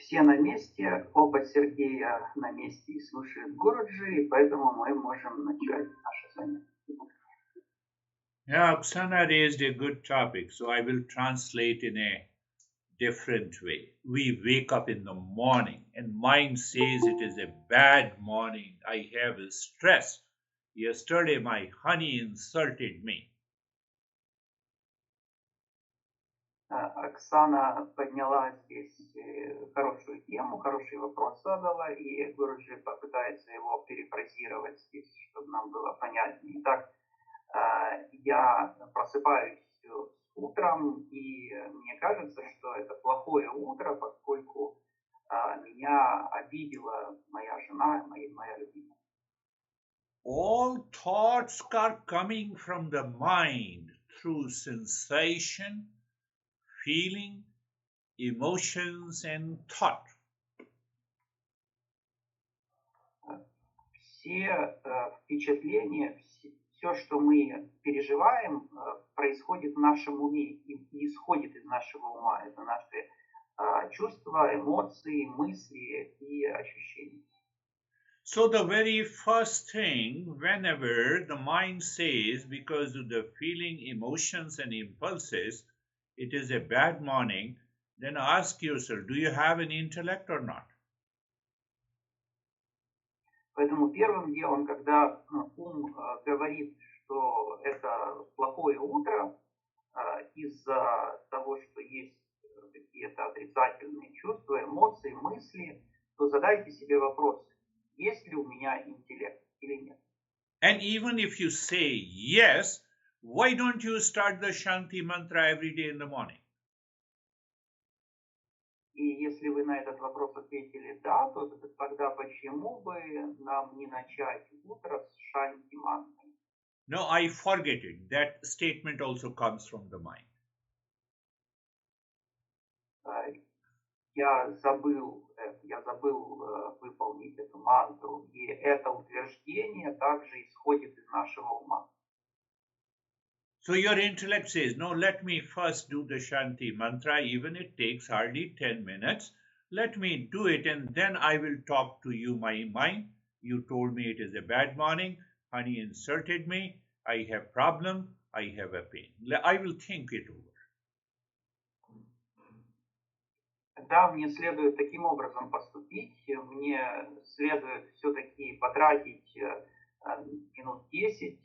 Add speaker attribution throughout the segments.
Speaker 1: все на месте, оба Сергея на месте и слушают Гуруджи, и поэтому мы можем начать наше занятие.
Speaker 2: Yeah, Oksana raised a good topic, so I will translate in a different way. We wake up in the morning and mind says it is a bad morning. I have stress. Yesterday my honey insulted me.
Speaker 1: Оксана подняла здесь хорошую тему, хороший вопрос задала, и Гуруджи попытается его перефразировать здесь, чтобы нам было понятнее. Итак, я просыпаюсь утром, и мне кажется, что это плохое утро, поскольку меня обидела моя жена, моя любимая.
Speaker 2: All thoughts are coming from the mind through sensation, feeling, emotions, and thought.
Speaker 1: Все впечатления, все, что мы переживаем, происходит в нашем уме и исходит из нашего ума. Это наши чувства, эмоции, мысли и ощущения.
Speaker 2: So the very first thing, whenever the mind says, because of the feeling, emotions, and impulses, it is a bad morning, then ask yourself, do you have an intellect or not?
Speaker 1: Поэтому первым делом, когда ум говорит, что это плохое утро, из-за того, что есть какие-то отрицательные чувства, эмоции, мысли, то задайте себе вопрос, есть ли у меня интеллект или нет.
Speaker 2: And even if you say yes, why don't you start the Shanti mantra every day in the morning?
Speaker 1: И если вы на этот вопрос ответили да, то тогда почему бы нам не начать утро с Шанти мантры?
Speaker 2: No, I forget it. That statement also comes from the mind.
Speaker 1: Я забыл выполнить эту мантру, и это утверждение также исходит из нашего ума.
Speaker 2: So your intellect says, no, let me first do the Shanti mantra, even it takes hardly 10 minutes. Let me do it and then I will talk to you, my mind. You told me it is a bad morning. Honey insulted me. I have problem. I have a pain. I will think it over.
Speaker 1: Да, мне следует таким образом поступить. Мне следует все-таки потратить минут 10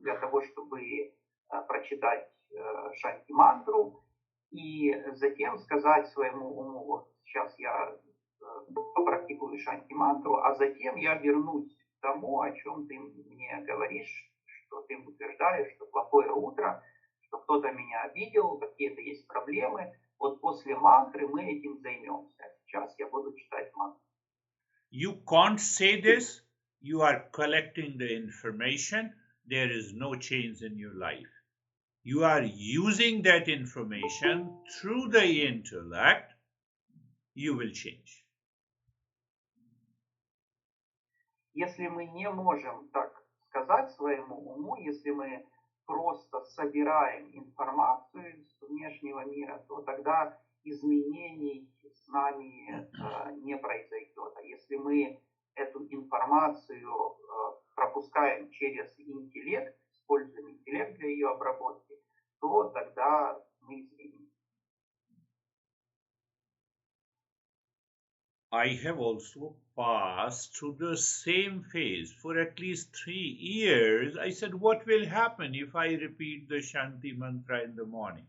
Speaker 1: для того, чтобы прочитать Шанти-мантру и затем сказать своему уму, вот сейчас я попрактикую Шанти-мантру, а затем я вернусь к тому, о чем ты мне говоришь, что ты утверждаешь, что плохое утро, что кто-то меня обидел, какие-то есть проблемы. Вот после мантры мы этим займемся. Сейчас я буду читать мантру.
Speaker 2: You can't say this. You are collecting the information. There is no change in your life. You are using that information through the intellect. You will change.
Speaker 1: Если мы не можем так сказать своему уму, если мы просто собираем информацию из внешнего мира, то тогда изменений с нами не произойдет. А если мы эту информацию пропускаем через интеллект, используем интеллект для ее обработки, то тогда мы изменим.
Speaker 2: I have also passed through the same phase for at least 3 years. I said, what will happen if I repeat the Shanti mantra in the morning?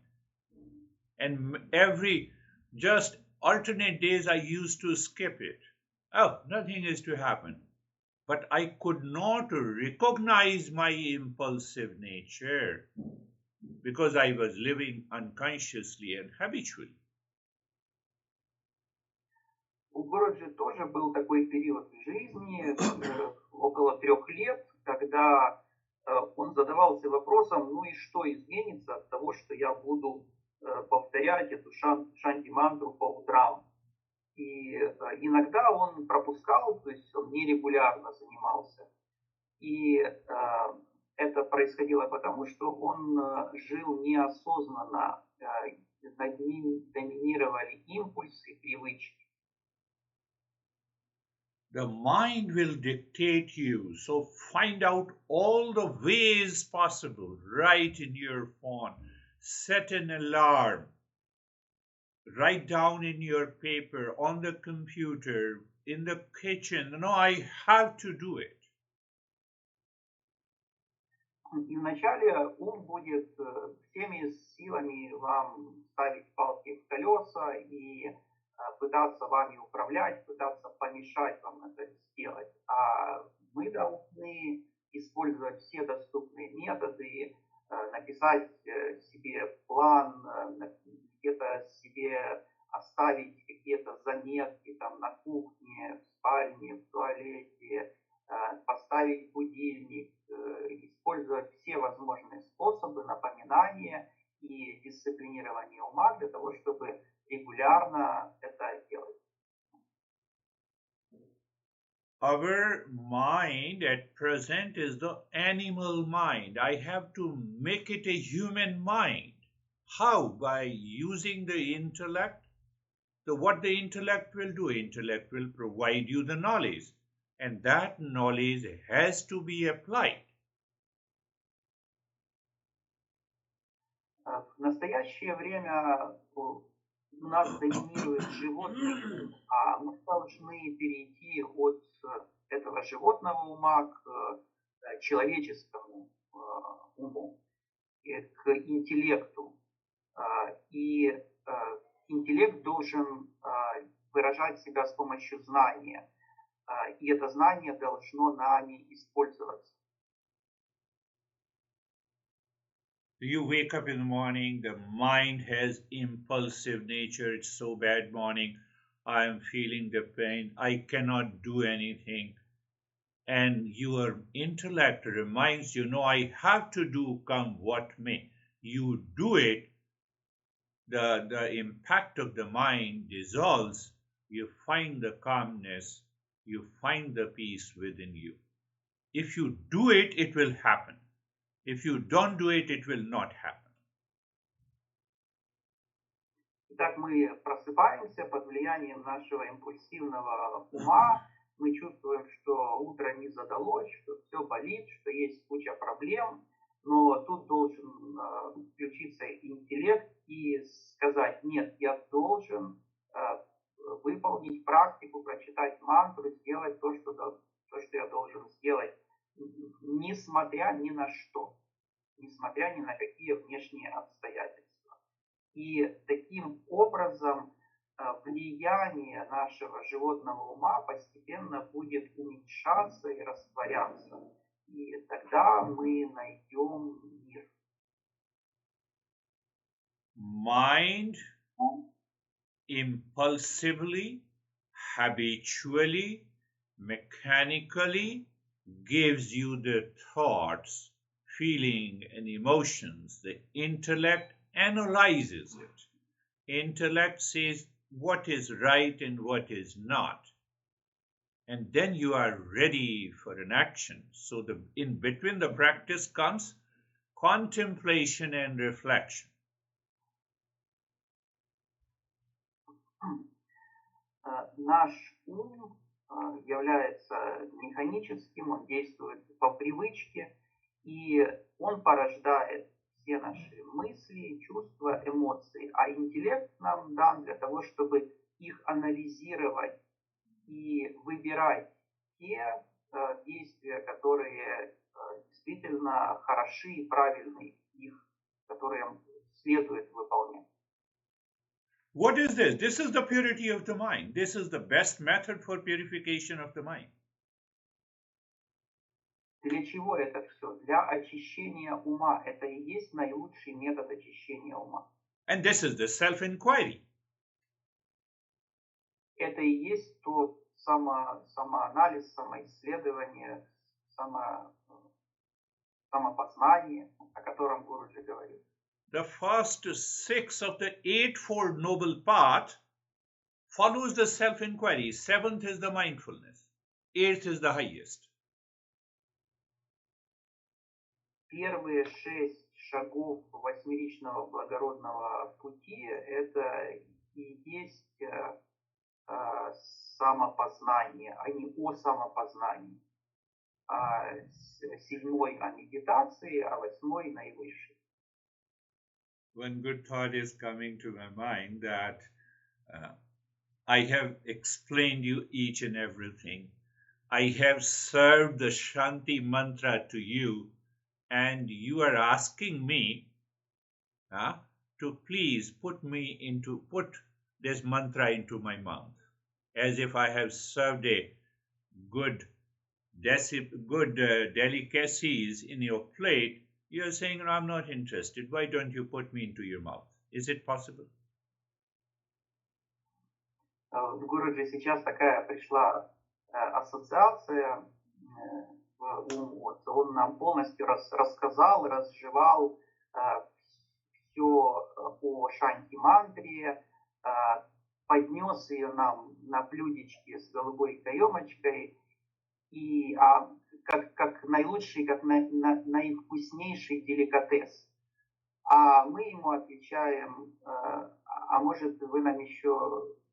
Speaker 2: And every just alternate days I used to skip it. Oh, nothing is to happen. But I could not recognize my impulsive nature because I was living unconsciously and habitually.
Speaker 1: У Гуруджи тоже был такой период в жизни, около 3 лет, когда он задавался вопросом, ну и что изменится от того, что я буду повторять эту шанти-мантру по утрам. И иногда он пропускал, то есть он нерегулярно занимался. И это происходило потому, что он жил неосознанно, над ним доминировали импульсы, привычки.
Speaker 2: The mind will dictate you. So find out all the ways possible. Write in your phone. Set an alarm. Write down in your paper, on the computer, in the kitchen. No, I have to do it.
Speaker 1: И вначале ум будет всеми силами вам ставить палки в колеса и пытаться вами управлять, пытаться помешать вам это сделать. А мы должны использовать все доступные методы, написать себе план, где-то себе оставить какие-то заметки там на кухне, в спальне, в туалете, поставить будильник, использовать все возможные способы напоминания и дисциплинирования ума для того, чтобы регулярно это делать.
Speaker 2: Our mind at present is the animal mind. I have to make it a human mind. How? By using the intellect. So what the intellect will do? Intellect will provide you the knowledge. And that knowledge has to be applied.
Speaker 1: В настоящее время у нас доминирует животный ум, а мы должны перейти от этого животного ума к человеческому уму, к интеллекту. И интеллект должен выражать себя с помощью знания, и это знание должно нами использоваться.
Speaker 2: You wake up in the morning, the mind has impulsive nature. It's so bad morning. I am feeling the pain. I cannot do anything. And your intellect reminds you, no, I have to do come what may. You do it, the impact of the mind dissolves. You find the calmness. You find the peace within you. If you do it, it will happen. If you don't do it, it will not happen.
Speaker 1: Итак, мы просыпаемся под влиянием нашего импульсивного ума. Мы чувствуем, что утро не задалось, что все болит, что есть куча проблем. Но тут должен включиться интеллект и сказать: нет, я должен выполнить практику, прочитать мантру, сделать то, что я должен сделать, несмотря ни на что, несмотря ни на какие внешние обстоятельства. И таким образом влияние нашего животного ума постепенно будет уменьшаться и растворяться. И тогда мы найдем мир.
Speaker 2: Mind impulsively, habitually, mechanically gives you the thoughts, feeling, and emotions. The intellect analyzes it. Intellect says what is right and what is not. And then you are ready for an action. So in between the practice comes contemplation and reflection.
Speaker 1: Наш ум является механическим, он действует по привычке, и он порождает все наши мысли, чувства, эмоции. А интеллект нам дан для того, чтобы их анализировать и выбирать те действия, которые действительно хороши и правильны, которые следует выполнять.
Speaker 2: What is this? This is the purity of the mind. This is the best method for purification of the mind.
Speaker 1: Для чего это все? Для очищения ума. Это и есть наилучший метод очищения ума.
Speaker 2: And this is the self-inquiry.
Speaker 1: Это и есть тот самоанализ, самоисследование, самопознание, о котором Гуруджи говорит.
Speaker 2: The first 6 of the 8-fold noble path follows the self-inquiry. 7th is the mindfulness. 8th is the highest.
Speaker 1: первые 6 шагов восьмеричного благородного пути – это и есть самопознание, а не о самопознании. 7-й о медитации, а 8-й наивысший.
Speaker 2: One good thought is coming to my mind that I have explained you each and everything. I have served the Shanti mantra to you, and you are asking me to please put this mantra into my mouth, as if I have served a good delicacies in your plate. You are saying, I'm not interested. Why don't you put me into your mouth? Is it possible?
Speaker 1: В Гуруджи сейчас такая пришла ассоциация в ум. Вот он нам полностью рассказал, разжевал все о Шанти-мантре, поднес ее нам на блюдечке с голубой каемочкой, и как наилучший, как наивкуснейший деликатес. А мы ему отвечаем, а может вы нам еще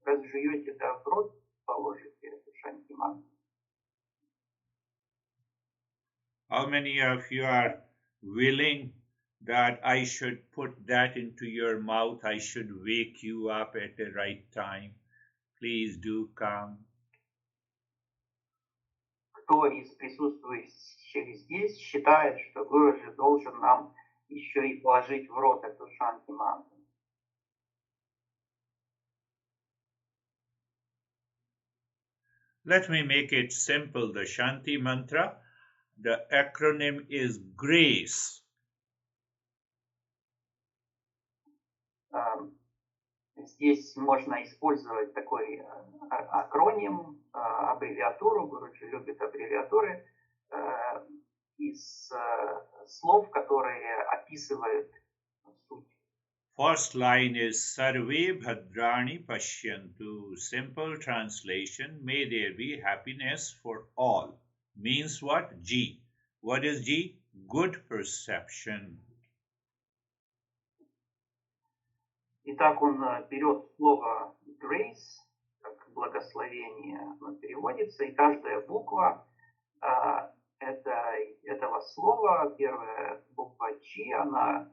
Speaker 1: разжуете, да в рот положите эту Шанти-мантру.
Speaker 2: How many of you are willing that I should put that into your mouth? I should wake you up at the right time. Please do come.
Speaker 1: Кто из присутствующих здесь считает, что Гуруджи должен нам еще и положить в рот эту Шанти-мантру?
Speaker 2: Let me make it simple. The Shanti mantra, the acronym is GRACE.
Speaker 1: Здесь можно использовать такой акроним, аббревиатуру. Гуруджи любит аббревиатуры из слов, которые описывают суть.
Speaker 2: First line is Sarve Bhadrani Pashyantu. Simple translation, may there be happiness for all. Means what? G. What is G? Good perception.
Speaker 1: Итак, он берет слово grace, как благословение оно переводится, и каждая буква этого слова, первая буква G, она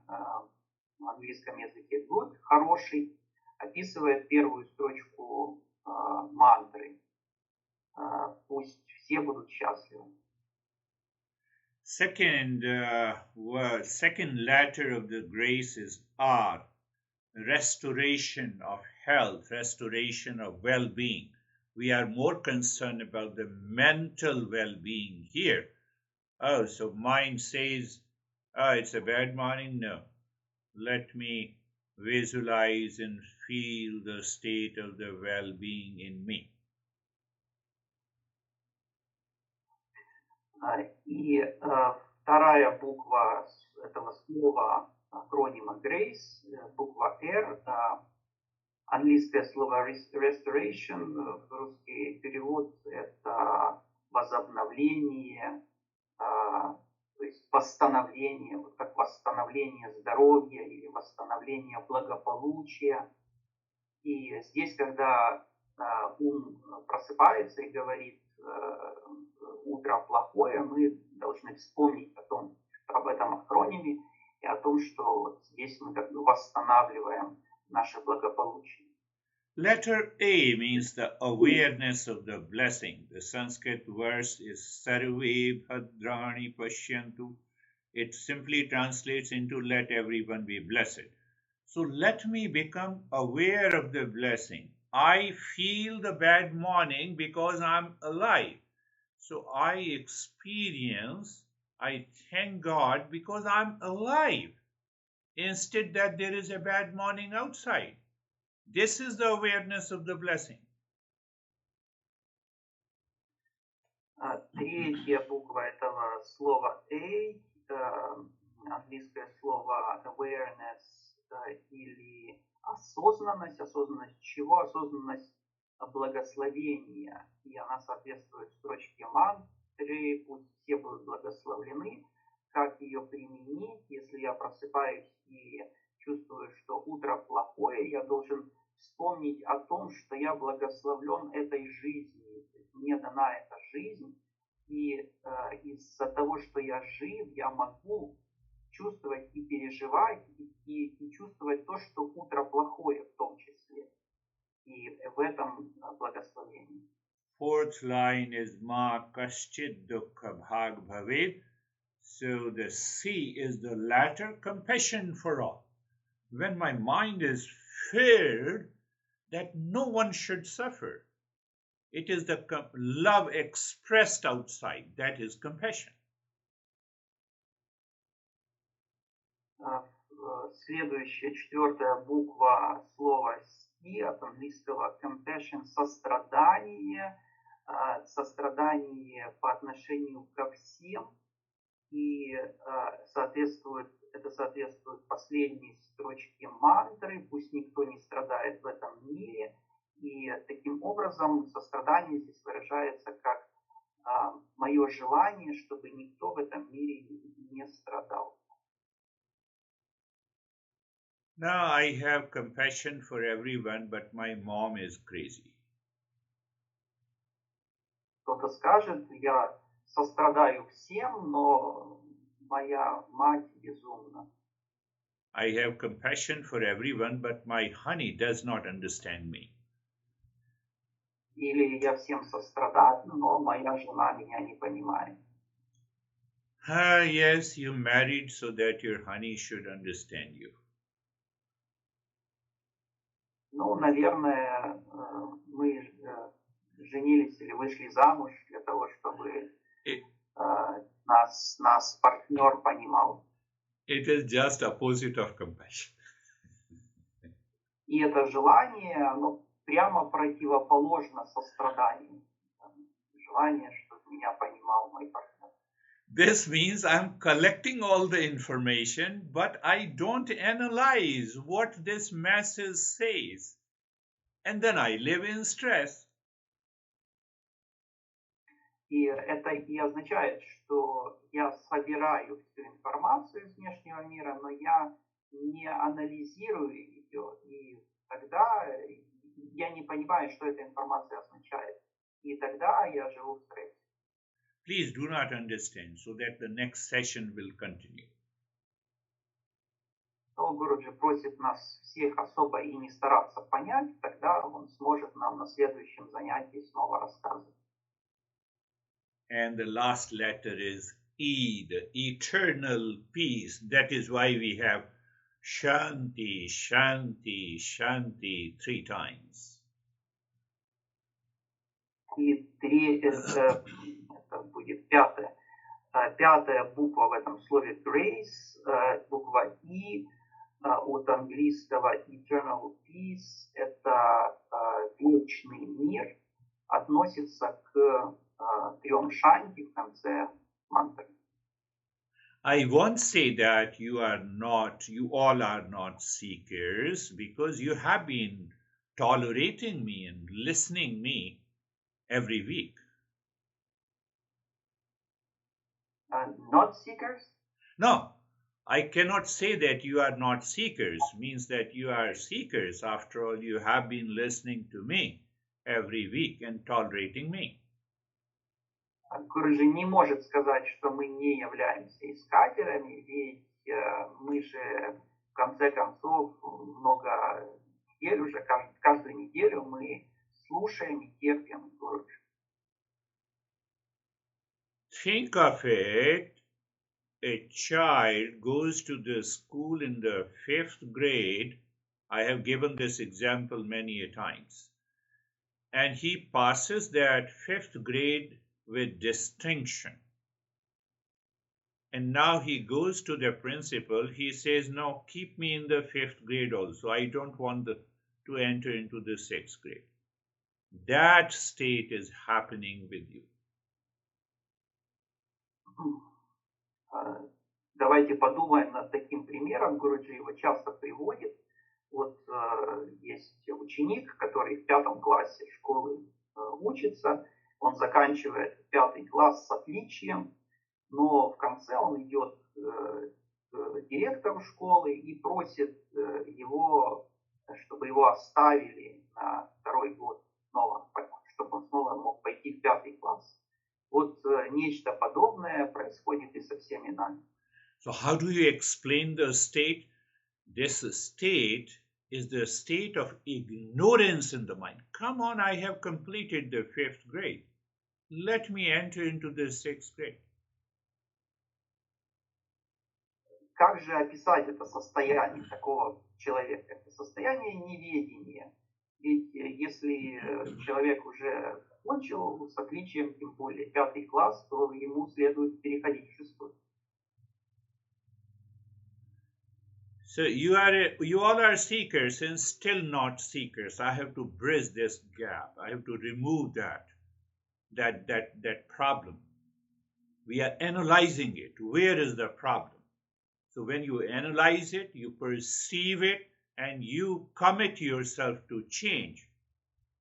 Speaker 1: в английском языке good, хороший, описывает первую строчку мантры. Пусть все будут счастливы.
Speaker 2: Second letter of the grace is R. Restoration of health, restoration of well-being. We are more concerned about the mental well-being here. Oh, so mind says, it's a bad morning? No. Let me visualize and feel the state of the well-being in me.
Speaker 1: И вторая буква этого слова, акронима GRACE, буква R, английское слово restoration, в русский перевод это возобновление, то есть восстановление, вот как восстановление здоровья или восстановление благополучия. И здесь, когда ум просыпается и говорит «утро плохое», мы должны вспомнить об этом акрониме и о том, что вот здесь мы как бы восстанавливаем наше благополучие.
Speaker 2: Letter A means the awareness of the blessing. The Sanskrit verse is Sarve Bhadrani Pashyantu. It simply translates into let everyone be blessed. So let me become aware of the blessing. I feel the bad morning because I'm alive. So I thank God because I'm alive. Instead that there is a bad morning outside. This is the awareness of the blessing.
Speaker 1: Третья буква этого слова A, английское слово awareness или осознанность. Осознанность чего? Осознанность благословения. И она соответствует строчке мантры «Пусть все будут благословлены». как ее применить. Если я просыпаюсь и чувствую, что утро плохое, я должен вспомнить о том, что я благословлен этой жизнью. Мне дана эта жизнь, и из-за того, что я жив, я могу чувствовать и переживать, и чувствовать то, что утро плохое в том числе. И в этом благословении.
Speaker 2: Fourth line is Ma Kaschit Dukkha Bhag Bhavet. So the C is the latter, compassion for all. When my mind is filled that no one should suffer, it is the love expressed outside, that is compassion.
Speaker 1: Следующая, четвертая буква слова «ски» от английского compassion, сострадание, сострадание по отношению ко всем, и это соответствует последней строчке мантры, пусть никто не страдает в этом мире, и таким образом сострадание здесь выражается как мое желание, чтобы никто в этом мире не страдал.
Speaker 2: Now I have compassion for everyone, but my mom is crazy.
Speaker 1: Кто-то скажет, я сострадаю всем, но моя мать безумна.
Speaker 2: I have compassion for everyone, but my honey does not understand me.
Speaker 1: Или я всем сострадаю, но моя жена меня не понимает.
Speaker 2: Yes, you married so that your honey should understand you.
Speaker 1: Ну, наверное, мы женились или вышли замуж для того, чтобы нас партнер понимал.
Speaker 2: It is just opposite of compassion.
Speaker 1: И это желание, оно прямо противоположно состраданию. Желание, чтобы меня понимал мой партнер.
Speaker 2: This means I'm collecting all the information, but I don't analyze what this message says. And then I live in stress.
Speaker 1: И это и означает, что я собираю всю информацию из внешнего мира, но я не анализирую ее, и тогда я не понимаю, что эта информация означает. И тогда я живу в стрессе.
Speaker 2: Please do not understand so that the next session will continue.
Speaker 1: Но Гуруджи просит нас всех особо и не стараться понять, тогда он сможет нам на следующем занятии снова рассказывать.
Speaker 2: And the last letter is E, the eternal peace. That is why we have Shanti, Shanti, Shanti 3 times.
Speaker 1: И это будет пятая. Пятая буква в этом слове grace, буква И, от английского eternal peace, это вечный мир, относится к 3 шанти в конце мантры.
Speaker 2: I won't say that you all are not seekers, because you have been tolerating me and listening me every week.
Speaker 1: Not seekers?
Speaker 2: No, I cannot say that you are not seekers, means that you are seekers. After all, you have been listening to me every week and tolerating me.
Speaker 1: Гуруджи не может сказать, что мы не являемся искателями, ведь мы же в конце концов много недель уже, каждую неделю мы слушаем и терпим Гуруджи.
Speaker 2: Think of it, a child goes to the school in the 5th grade. I have given this example many times. And he passes that 5th grade with distinction. And now he goes to the principal. He says, no, keep me in the 5th grade also. I don't want to enter into the 6th grade. That state is happening with you.
Speaker 1: Давайте подумаем над таким примером. Гуруджи его часто приводит. Вот есть ученик, который в 5 классе школы учится. Он заканчивает 5 класс с отличием, но в конце он идет к директору школы и просит его, чтобы его оставили на второй год снова, чтобы он снова мог пойти в 5 класс. Вот нечто подобное происходит и со всеми нами.
Speaker 2: So how do you explain the state? This state is the state of ignorance in the mind. Come on, I have completed the 5th grade. Let me enter into the 6th grade.
Speaker 1: Как же описать это состояние такого человека? Это состояние неведения. Ведь если человек уже кончил с отличием, тем более 5 класс, то ему следует переходить в 6.
Speaker 2: So you all are seekers and still not seekers. I have to bridge this gap. I have to remove that problem. We are analyzing it. Where is the problem? So when you analyze it, you perceive it, and you commit yourself to change,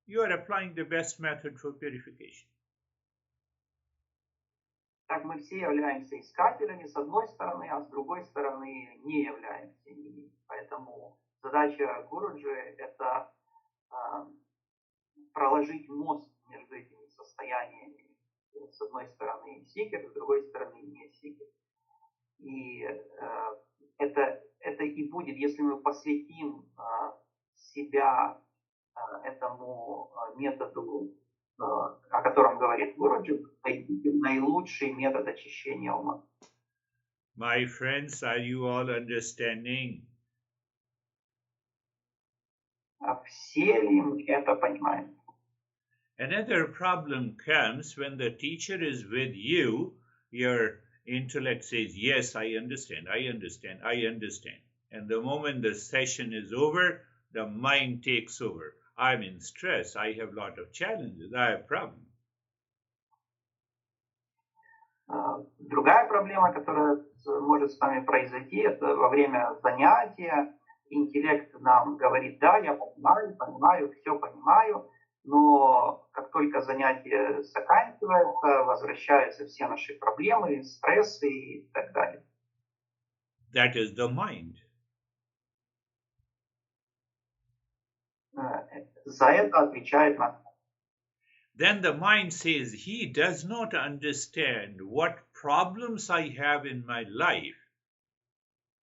Speaker 2: you are applying the best method for purification.
Speaker 1: Так мы все являемся искателями с одной стороны, а с другой стороны не являемся ими. Поэтому задача Гуруджи – это проложить мост между этими состояниями. С одной стороны сикер, с другой стороны не сикер. И это и будет, если мы посвятим себя этому методу, о котором говорит Гуруджи, наилучший метод очищения ума.
Speaker 2: My friends, are you all understanding?
Speaker 1: Все ли мы это понимаем?
Speaker 2: Another problem comes when the teacher is with you, your intellect says, yes, I understand, I understand, I understand. And the moment the session is over, the mind takes over. I'm in stress, I have a lot of challenges, I have problems.
Speaker 1: Другая проблема, которая может с нами произойти, это во время занятия интеллект нам говорит: да, я понимаю, все понимаю, но как только занятие заканчивается, возвращаются все наши проблемы, стрессы и так далее.
Speaker 2: That is the mind.
Speaker 1: За это отвечает нас.
Speaker 2: Then the mind says, he does not understand what problems I have in my life.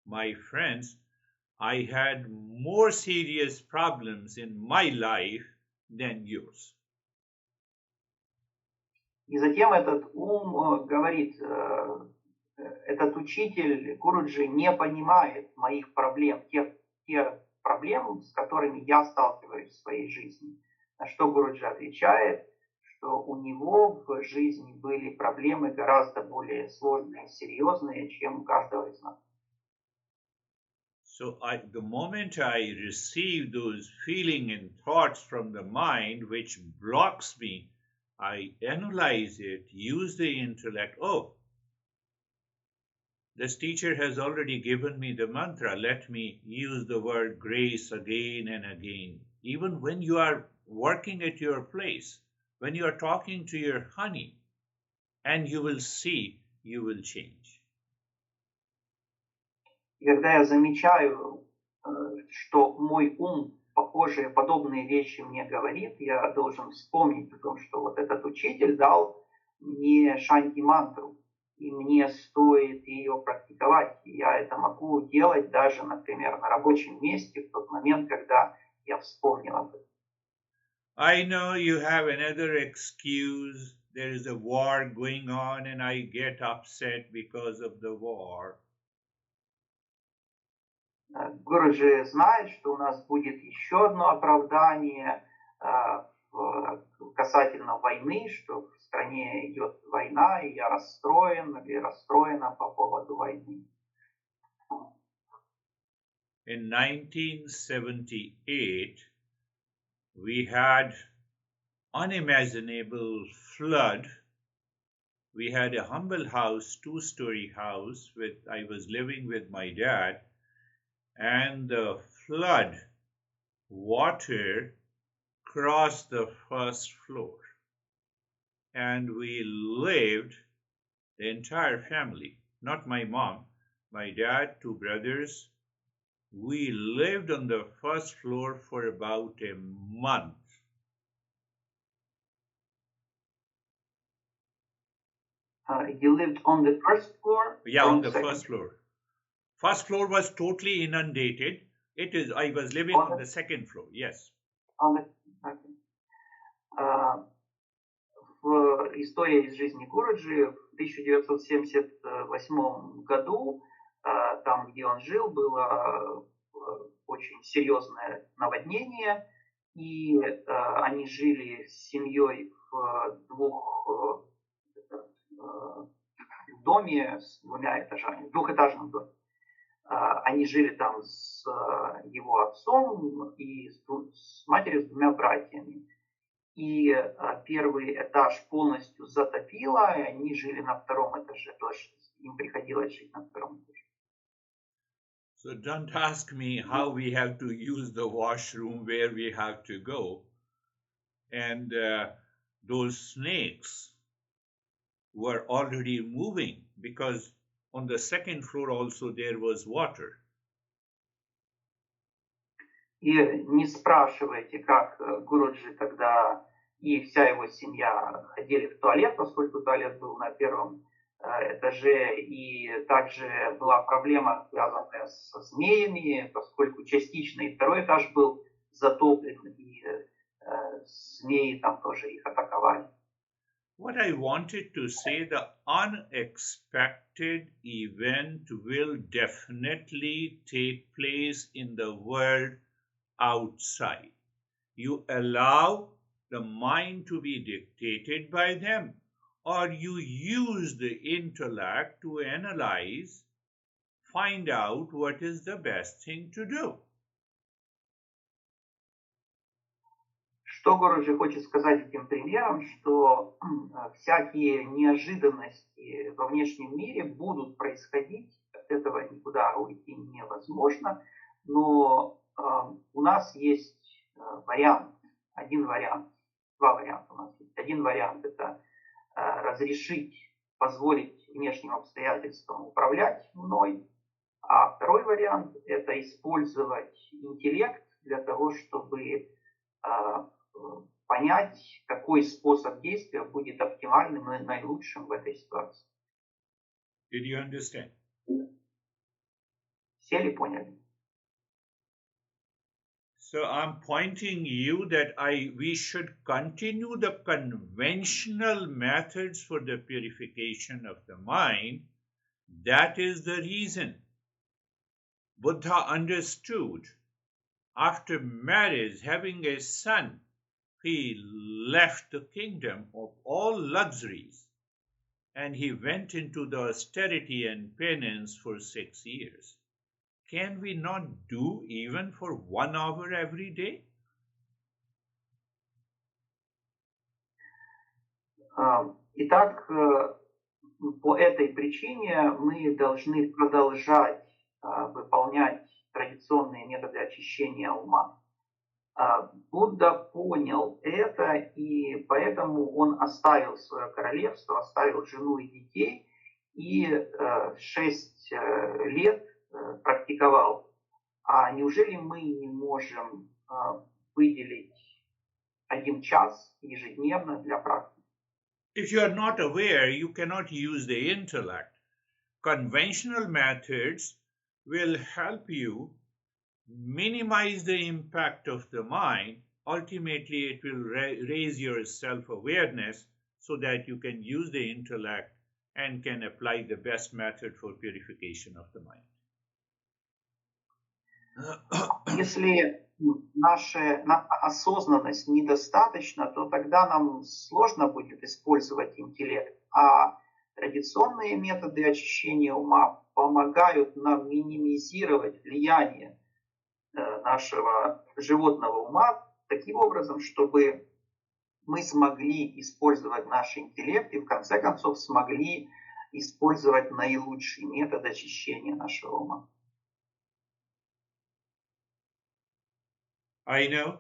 Speaker 2: My friends, I had more serious problems in my life than yours.
Speaker 1: И затем этот ум говорит: этот учитель Гуруджи не понимает моих проблем, тех проблем, с которыми я сталкиваюсь в своей жизни. На что Гуруджи отвечает, что у него в жизни были проблемы гораздо более сложные, серьезные, чем у каждого из нас.
Speaker 2: So the moment I receive those feelings and thoughts from the mind which blocks me, I analyze it, use the intellect. Oh, this teacher has already given me the mantra. Let me use the word grace again and again. Even when you are working at your place, when you are talking to your honey, and you will see, you will change.
Speaker 1: И когда я замечаю, что мой ум подобные вещи мне говорит, я должен вспомнить о том, что вот этот учитель дал мне шанти-мантру, и мне стоит ее практиковать. И я это могу делать даже, например, на рабочем месте в тот момент, когда я вспомнил об этом.
Speaker 2: I know you have another excuse. There is a war going on and I get upset because of the war.
Speaker 1: Гуруджи знает, что у нас будет еще одно оправдание касательно войны, что в стране идет война, и я расстроен или расстроена по поводу войны.
Speaker 2: In 1978, we had unimaginable flood. We had a humble house, 2-story house. I was living with my dad, and the flood water crossed the first floor. And we lived, the entire family, not my mom, my dad, two brothers, we lived on the first floor for about a month.
Speaker 1: You lived on the first floor?
Speaker 2: Yeah,
Speaker 1: or
Speaker 2: on the
Speaker 1: second?
Speaker 2: first floor. First floor was totally inundated. I was living on the second floor, yes.
Speaker 1: Okay. В истории из жизни Гуруджи в 1978 году, там, где он жил, было очень серьезное наводнение, и они жили с семьей в доме с двумя этажами, в двухэтажном доме. Они жили там с его отцом и с матерью, с двумя братьями. И первый этаж полностью затопило, и они жили на втором этаже. То есть им приходилось жить на втором этаже.
Speaker 2: So don't ask me how we have to use the washroom, where we have to go. And those snakes were already moving because on the second floor also there was water.
Speaker 1: И не спрашивайте, как Гуруджи тогда и вся его семья ходили в туалет, поскольку туалет был на первом этаже, и также была проблема, связанная со змеями, поскольку частично и второй этаж был затоплен, и змеи там тоже их атаковали.
Speaker 2: What I wanted to say, the unexpected event will definitely take place in the world outside. You allow the mind to be dictated by them, or you use the intellect to analyze, find out what is the best thing to do.
Speaker 1: Что Гуруджи хочет сказать этим примером, что всякие неожиданности во внешнем мире будут происходить, от этого никуда уйти невозможно, но у нас есть вариант, два варианта у нас есть. Один вариант – это разрешить, позволить внешним обстоятельствам управлять мной, а второй вариант – это использовать интеллект для того, чтобы понять, какой способ действия будет оптимальным и наилучшим в этой ситуации.
Speaker 2: Did you understand?
Speaker 1: Все ли поняли?
Speaker 2: So I'm pointing you that we should continue the conventional methods for the purification of the mind. That is the reason Buddha understood after marriage, having a son, he left the kingdom of all luxuries and he went into the austerity and penance for 6 years. Can we not do even for 1 hour every day?
Speaker 1: Итак, по этой причине мы должны продолжать выполнять традиционные методы очищения ума. Будда понял это, и поэтому он оставил свое королевство, оставил жену и детей, и 6 лет практиковал. А неужели мы не можем выделить 1 час ежедневно для практики?
Speaker 2: If you are not aware, you cannot use the intellect. Conventional methods will help you minimize the impact of the mind. Ultimately, it will raise your self-awareness so that you can use the intellect and can apply the best method for purification of the mind.
Speaker 1: Если наша осознанность недостаточна, то тогда нам сложно будет использовать интеллект. А традиционные методы очищения ума помогают нам минимизировать влияние нашего животного ума таким образом, чтобы мы смогли использовать наш интеллект и в конце концов смогли использовать наилучший метод очищения нашего ума.
Speaker 2: I know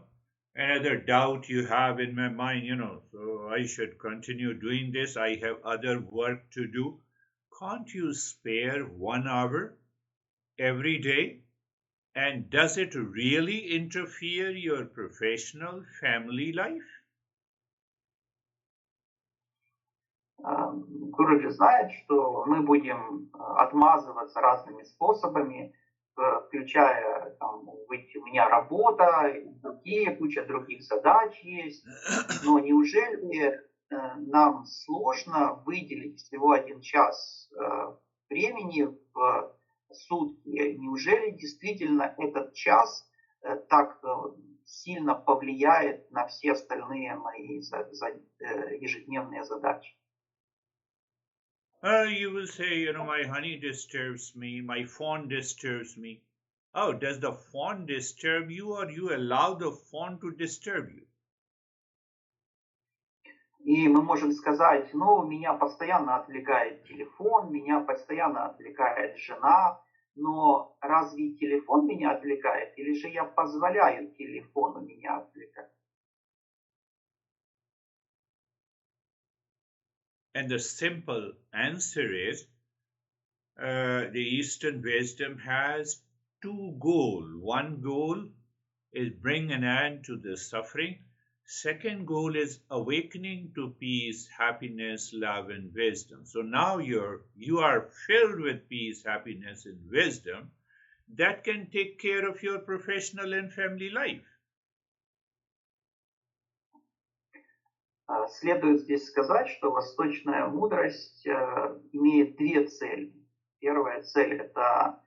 Speaker 2: another doubt you have in my mind, so I should continue doing this. I have other work to do. can't you spare 1 hour every day? And does it really interfere your professional family life?
Speaker 1: Гуруджи знает, что мы будем отмазываться разными способами, включая, там, быть, у меня работа, другие, куча других задач есть. Но неужели нам сложно выделить всего 1 час времени в сутки? Неужели действительно этот час так сильно повлияет на все остальные мои ежедневные задачи?
Speaker 2: You will say, my honey disturbs me, my phone disturbs me. Oh, does the phone disturb you, or you allow the phone to disturb you?
Speaker 1: И мы можем сказать, меня постоянно отвлекает телефон, меня постоянно отвлекает жена, но разве телефон меня отвлекает, или же я позволяю телефону меня отвлекать?
Speaker 2: And the simple answer is, the Eastern wisdom has 2 goals. One goal is bring an end to the suffering. Second goal is awakening to peace, happiness, love, and wisdom. So now you are filled with peace, happiness, and wisdom that can take care of your professional and family life.
Speaker 1: Следует здесь сказать, что восточная мудрость имеет 2 цели. Первая цель – это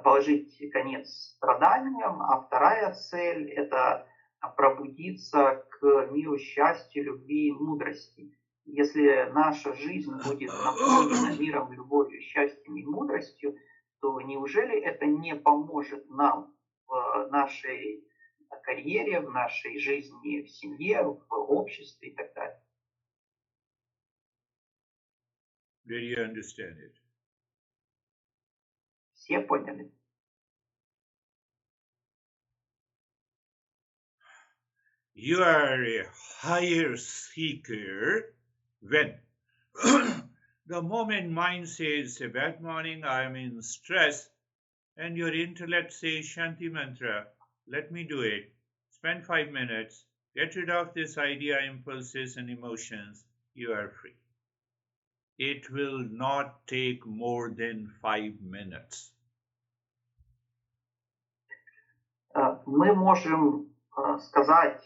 Speaker 1: положить конец страданиям, а вторая цель – это пробудиться к миру счастья, любви и мудрости. Если наша жизнь будет наполнена миром, любовью, счастьем и мудростью, то неужели это не поможет нам в нашей карьере, в нашей жизни, в семье, в обществе и так далее?
Speaker 2: Did you understand it?
Speaker 1: Все поняли?
Speaker 2: You are a higher seeker when the moment mind says, bad morning, I am in stress, and your intellect says, Shanti mantra, let me do it. Spend 5 minutes, get rid of this idea, impulses, and emotions. You are free. It will not take more than 5 minutes.
Speaker 1: Мы можем сказать,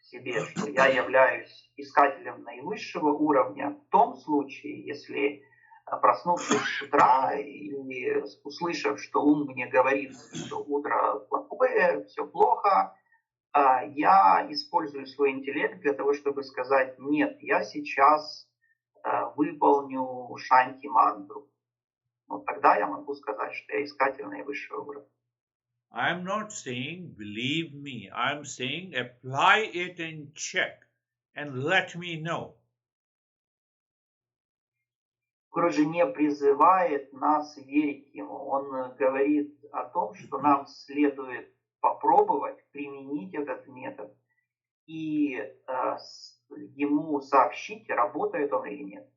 Speaker 1: себе, что я являюсь искателем наивысшего уровня в том случае, если, проснувшись с утра или услышав, что ум мне говорит, что утро плохое, все плохо, я использую свой интеллект для того, чтобы сказать: нет, я сейчас выполню шанти мантру. Тогда я могу сказать, что я искатель наивысшего уровня.
Speaker 2: I'm not saying believe me. I'm saying apply it and check and let me know.
Speaker 1: Гуруджи не призывает нас верить ему. Он говорит о том, что нам следует попробовать применить этот метод и ему сообщить, работает он или нет.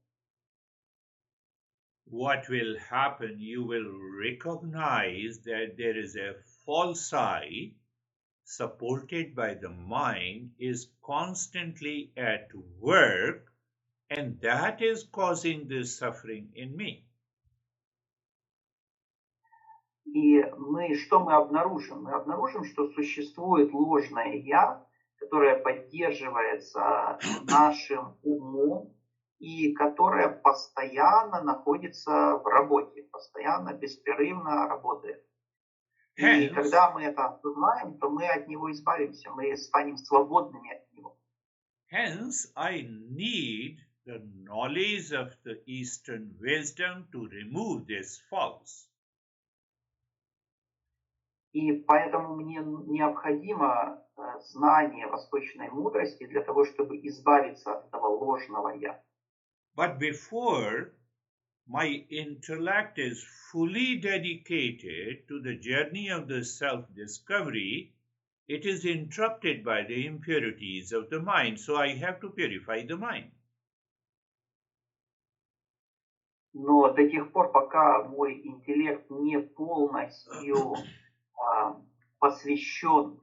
Speaker 2: What will happen? You will recognize that there is a false I, supported by the mind, is constantly at work, and that is causing this suffering in me.
Speaker 1: И что мы обнаружим? Мы обнаружим, что существует ложное «я», которое поддерживается нашим умом и которое постоянно находится в работе, постоянно, беспрерывно работает. И когда мы это осознаем, то мы от него избавимся, мы станем свободными от него.
Speaker 2: Hence, I need the knowledge of the Eastern wisdom to remove this false.
Speaker 1: И поэтому мне необходимо знание восточной мудрости для того, чтобы избавиться от этого ложного «я».
Speaker 2: But before my intellect is fully dedicated to the journey of the self-discovery, it is interrupted by the impurities of the mind. So I have to purify the mind.
Speaker 1: Но до тех пор, пока мой интеллект не полностью посвящен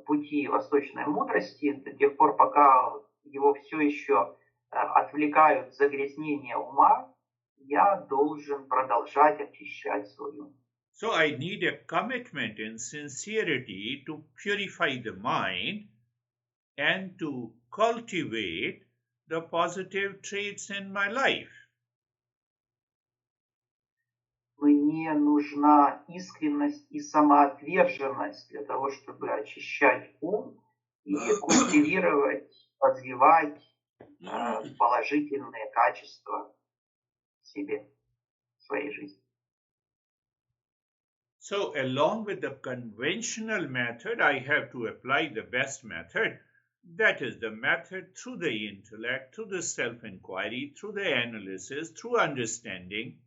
Speaker 1: пути восточной мудрости, до тех пор, пока его все еще отвлекают загрязнения ума, я должен продолжать очищать свой ум.
Speaker 2: So I need a commitment and sincerity to purify the mind and to cultivate the positive traits in my life.
Speaker 1: Мне нужна искренность и самоотверженность для того, чтобы очищать ум и культивировать, развивать положительные качества в себе, в своей жизни.
Speaker 2: So along with the conventional method, I have to apply the best method. That is the method through the intellect, through the self-inquiry, through the analysis, through understanding.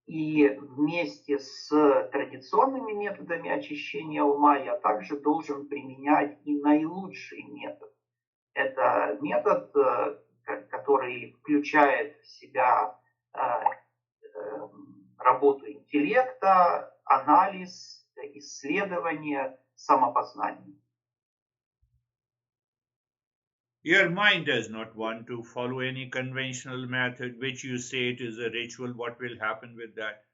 Speaker 1: И вместе с традиционными методами очищения ума я также должен применять и наилучший метод. Это метод, который включает в себя работу интеллекта, анализ, исследование, самопознание.
Speaker 2: Your mind does not want to follow any conventional method, which you say it is a ritual. What will happen with that?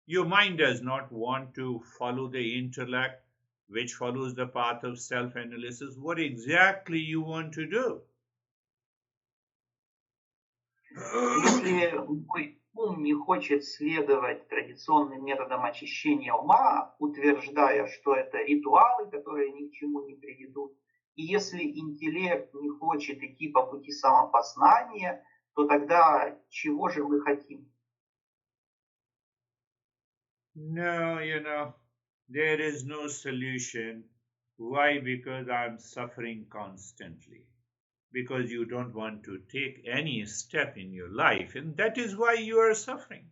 Speaker 2: Your mind does not want to follow the intellect, which follows the path of self-analysis. What exactly you want to do?
Speaker 1: Если мой ум не хочет следовать традиционным методам очищения ума, утверждая, что это ритуалы, которые ни к чему не приведут, и если интеллект не хочет идти по пути самопознания, то тогда чего же мы хотим?
Speaker 2: No, there is no solution. Why? Because I'm suffering constantly. Because you don't want to take any step in your life, and that is why you are suffering.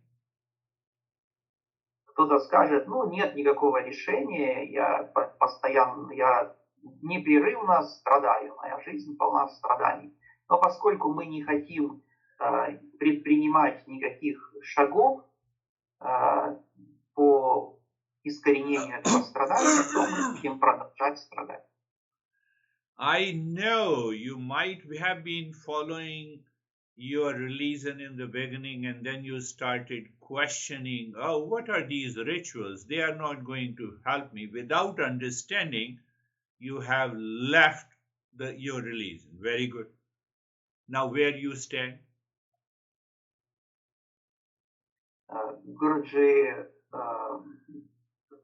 Speaker 1: Кто-то скажет, нет никакого решения, я непрерывно страдаю, моя жизнь полна страданий. Но поскольку мы не хотим предпринимать никаких шагов по искоренению этого страдания, то мы будем продолжать страдать.
Speaker 2: I know you might have been following your religion in the beginning and then you started questioning, oh, what are these rituals? They are not going to help me. Without understanding, you have left your religion. Very good. Now where you stand?
Speaker 1: Гуруджи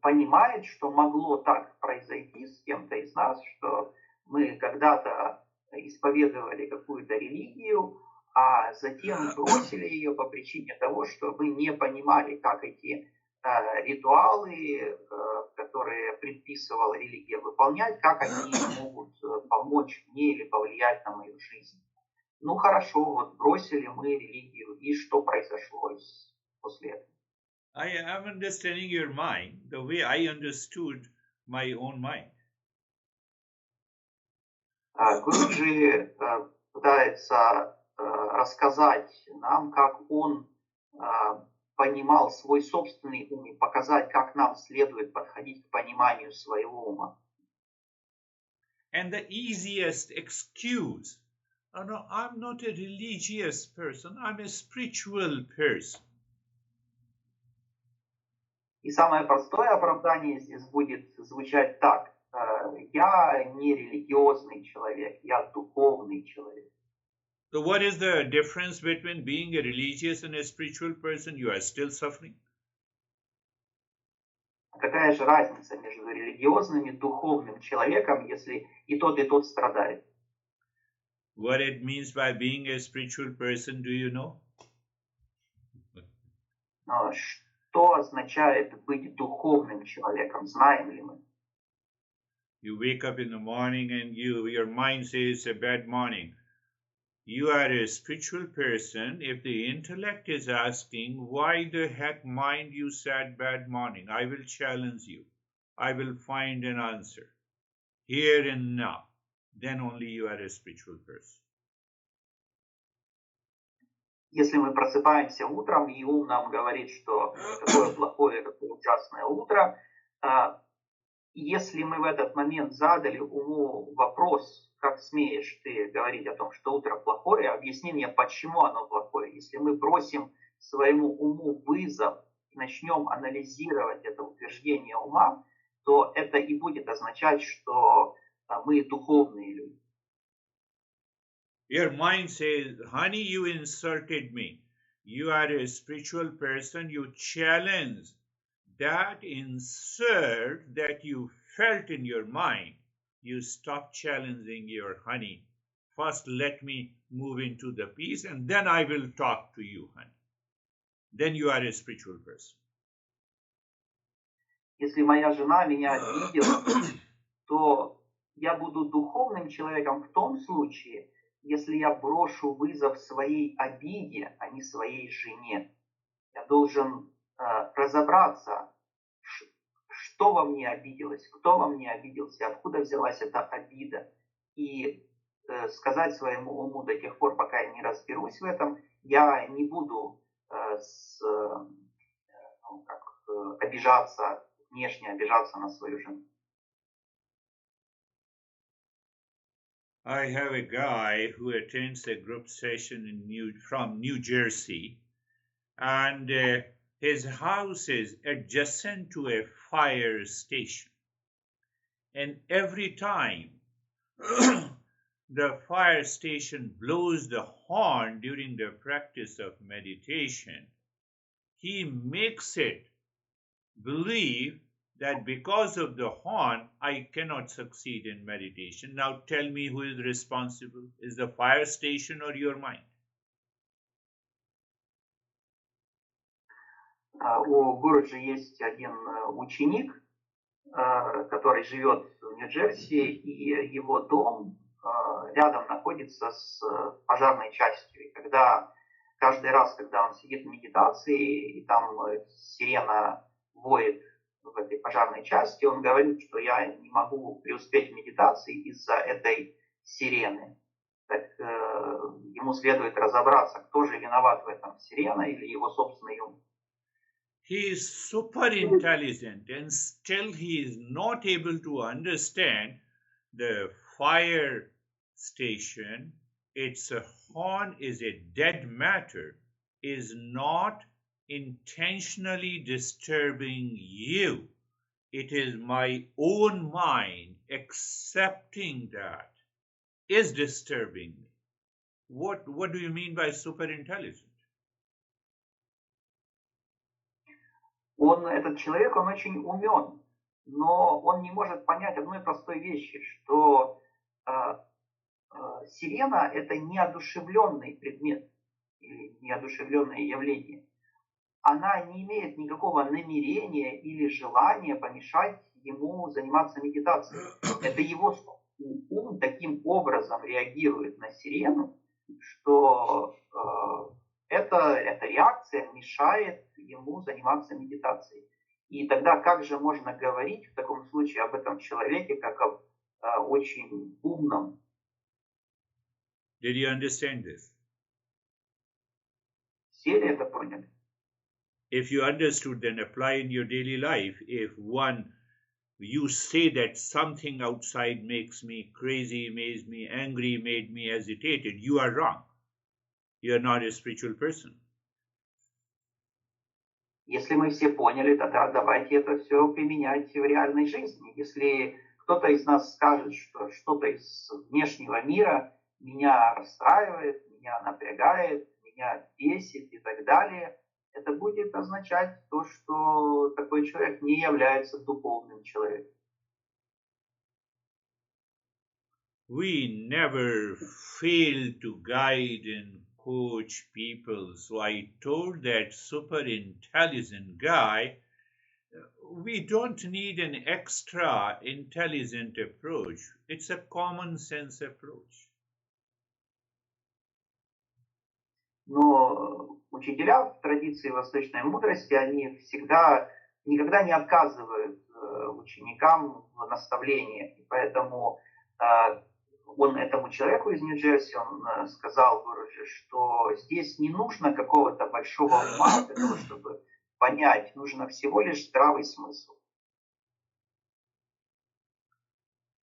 Speaker 1: понимает, что могло так произойти с кем-то из нас, что мы когда-то исповедовали какую-то религию, а затем бросили ее по причине того, что мы не понимали, как эти ритуалы, которые предписывала религия, выполнять, как они могут помочь мне или повлиять на мою жизнь. Ну хорошо, вот бросили мы религию, и что произошло после этого?
Speaker 2: I am understanding your mind the way I understood my own mind.
Speaker 1: Гуруджи пытается рассказать нам, как он понимал свой собственный ум и показать, как нам следует подходить к пониманию своего ума.
Speaker 2: And the easiest excuse, oh no, I'm not a religious person, I'm a spiritual person.
Speaker 1: И самое простое оправдание здесь будет звучать так. Я не религиозный человек, я духовный человек.
Speaker 2: So what is the difference between being a religious and a spiritual person? You are still suffering.
Speaker 1: Какая же разница между религиозным и духовным человеком, если и тот страдает?
Speaker 2: What it means by being a spiritual person, do you know?
Speaker 1: Что означает быть духовным человеком? Знаем ли мы?
Speaker 2: You wake up in the morning and your mind says a bad morning. You are a spiritual person if the intellect is asking, why the heck mind you said bad morning? I will challenge you. I will find an answer. Here and now. Then only you are a spiritual person.
Speaker 1: Если мы просыпаемся утром, и ум нам говорит, что какое плохое, какое ужасное утро, если мы в этот момент задали уму вопрос, как смеешь ты говорить о том, что утро плохое, объясни мне, почему оно плохое. Если мы бросим своему уму вызов и начнем анализировать это утверждение ума, то это и будет означать, что мы духовные люди.
Speaker 2: Your mind says, honey, you insulted me. You are a spiritual person. You challenge that insult that you felt in your mind. You stop challenging your honey. First, let me move into the peace, and then I will talk to you, honey. Then you are a spiritual person.
Speaker 1: Если моя жена меня обидела, то я буду духовным человеком в том случае, если я брошу вызов своей обиде, а не своей жене. Я должен разобраться, что во мне обиделось, кто во мне обиделся, откуда взялась эта обида. И сказать своему уму до тех пор, пока я не разберусь в этом, я не буду обижаться, внешне обижаться на свою жену.
Speaker 2: I have a guy who attends a group session from New Jersey, and his house is adjacent to a fire station. And every time the fire station blows the horn during the practice of meditation, he makes it believe that because of the horn, I cannot succeed in meditation. Now tell me who is responsible. Is the fire station or your mind?
Speaker 1: У Гуруджи есть один ученик, который живет в Нью-Джерси, и его дом рядом находится с пожарной частью. И каждый раз, когда он сидит в медитации, и там сирена воет в этой пожарной части, он говорит, что я не могу преуспеть в медитации из-за этой сирены. Так ему следует разобраться, кто же виноват в этом, сирена или его собственный ум.
Speaker 2: He is super intelligent and still he is not able to understand the fire station. Its horn is a dead matter, is not intentionally disturbing you. It is my own mind accepting that is disturbing me. What do you mean by super intelligent?
Speaker 1: Этот человек, он очень умен, но он не может понять одной простой вещи, что сирена – это неодушевленный предмет или неодушевленное явление. Она не имеет никакого намерения или желания помешать ему заниматься медитацией. Это его ум таким образом реагирует на сирену, что эта реакция мешает ему заниматься медитацией. И тогда как же можно говорить в таком случае об этом человеке, как об очень умном?
Speaker 2: Did you understand this?
Speaker 1: Все ли это поняли?
Speaker 2: If you understood, then apply in your daily life. If you say that something outside makes me crazy, makes me angry, made me agitated, you are wrong. You are not a spiritual person.
Speaker 1: Если мы все поняли, тогда давайте это все применять в реальной жизни. Если кто-то из нас скажет, что что-то из внешнего мира меня расстраивает, меня напрягает, меня бесит и так далее, это будет означать то, что такой человек не является духовным человеком.
Speaker 2: We never fail to guide and coach people. So I told that super intelligent guy, we don't need an extra intelligent approach. It's a common sense approach.
Speaker 1: Но учителя в традиции восточной мудрости, они никогда не отказывают ученикам в наставлении. И поэтому он этому человеку из Нью-Джерси, он сказал Гурджи, что здесь не нужно какого-то большого ума для того, чтобы понять, нужно всего лишь здравый смысл.